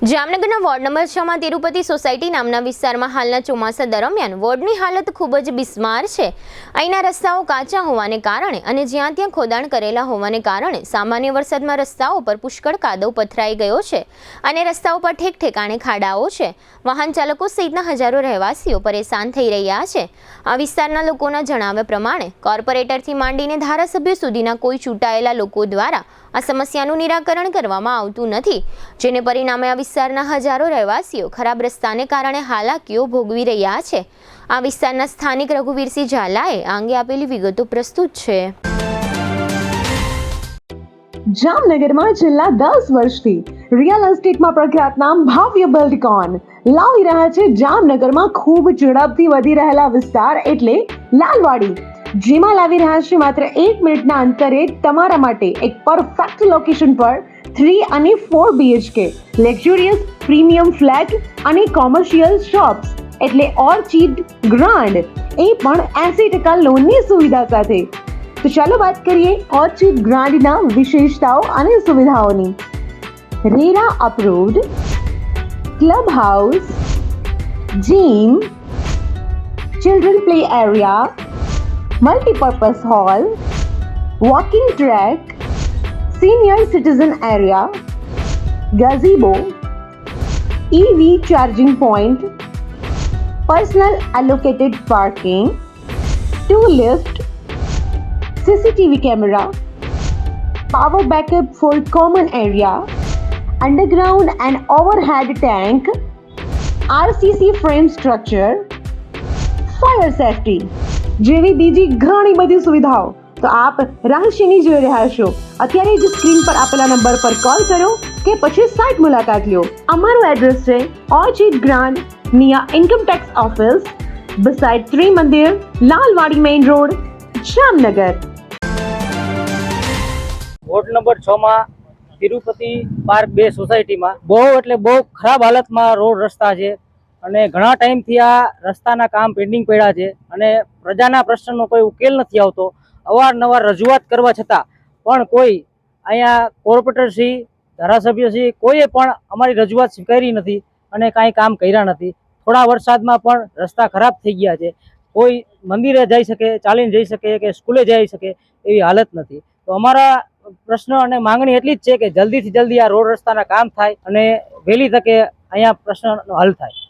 જામનગરના ward number 6 માં Tirupati society નામના વિસ્તારમાં હાલના ચોમાસા દરમિયાન વોર્ડની હાલત ખૂબ જ બિસ્માર છે। અહીંના રસ્તાઓ કાચા હોવાને કારણે અને જ્યાં ત્યાં ખોદાણ કરેલા હોવાને કારણે સામાન્ય વરસાદમાં રસ્તાઓ પર પુષ્કળ કાદવ પથરાઈ ગયો છે અને રસ્તાઓ પર ઠેક ઠેકાણે ખાડાઓ છે। વાહન ચાલકો સહિતના હજારો રહેવાસીઓ પરેશાન થઈ રહ્યા છે। આ વિસ્તારના લોકોના જણાવ્યા પ્રમાણે કોર્પોરેટરથી માંડીને ધારાસભ્ય સુધીના કોઈ ચૂંટાયેલા લોકો દ્વારા આ સમસ્યાનું નિરાકરણ કરવામાં આવતું નથી, જેને પરિણામે આ વિસ્તારના હજારો રહેવાસીઓ ખરાબ રસ્તાને કારણે હાલાકીઓ ભોગવી રહ્યા છે। આ વિસ્તારના સ્થાનિક રઘુવીરસિંહ ઝાલાએ આ અંગે આપેલી વિગતો પ્રસ્તુત છે। જામનગરમાં છેલ્લા 10 વર્ષથી રિયલ એસ્ટેટમાં પ્રખ્યાત નામ ભવ્ય બિલ્ડકોન લાવી રહ્યા છે જામનગરમાં ખૂબ ઝડપથી વધી રહેલા વિસ્તાર એટલે લાલવાડી, જેમાં લાવી રહ્યા છે માત્ર 1 મિનિટના અંતરે તમારા માટે એક પરફેક્ટ લોકેશન પર 3 અને 4 BHK લક્ઝુરિયસ પ્રીમિયમ ફ્લેટ અને કોમર્શિયલ શોપ્સ એટલે ઓર્ચિડ ગ્રાન્ડ, એ પણ 80% લોનની સુવિધા સાથે। તો ચાલો વાત કરીએ ઓર્ચિડ ગ્રાન્ડના વિશેષતાઓ અને સુવિધાઓની। RERA approved, club house, gym, children play area, multipurpose hall, walking track, senior citizen area, gazebo, EV charging point, personal allocated parking, 2 lift, CCTV camera, power backup for common area, underground and overhead tank, RCC frame structure, fire safety જેવી બીજી ઘણી બધી સુવિધાઓ તો આપ રહસ્યની જોઈ રહ્યા છો। અત્યારે જ સ્ક્રીન પર આપેલા નંબર પર કોલ કરો કે પછી સાઇટ મુલાકાત લો। અમારું એડ્રેસ છે Orchid Grand near income tax office beside Trimandir, Lalwadi main road, Jamnagar. Ward number 6 માં તિરુપતિ પાર્ક 2 સોસાયટીમાં બહુ એટલે બહુ ખરાબ હાલતમાં રોડ રસ્તા છે અને ઘણા ટાઈમથી આ રસ્તાના કામ પેન્ડિંગ પડ્યા છે અને પ્રજાના પ્રશ્નનો કોઈ ઉકેલ નથી આવતો। અવારનવાર રજૂઆત કરવા છતાં પણ કોઈ અહીંયા કોર્પોરેટરશ્રી, ધારાસભ્યશ્રી કોઈએ પણ અમારી રજૂઆત સ્વીકારી નથી અને કાંઈ કામ કર્યા નથી। થોડા વરસાદમાં પણ રસ્તા ખરાબ થઈ ગયા છે, કોઈ મંદિરે જઈ શકે, ચાલીને જઈ શકે કે સ્કૂલે જઈ શકે એવી હાલત નથી। તો અમારા પ્રશ્ન અને માંગણી એટલી જ છે કે જલ્દીથી જલ્દી આ રોડ રસ્તાના કામ થાય અને વહેલી તકે અહીંયા પ્રશ્નનો હલ થાય।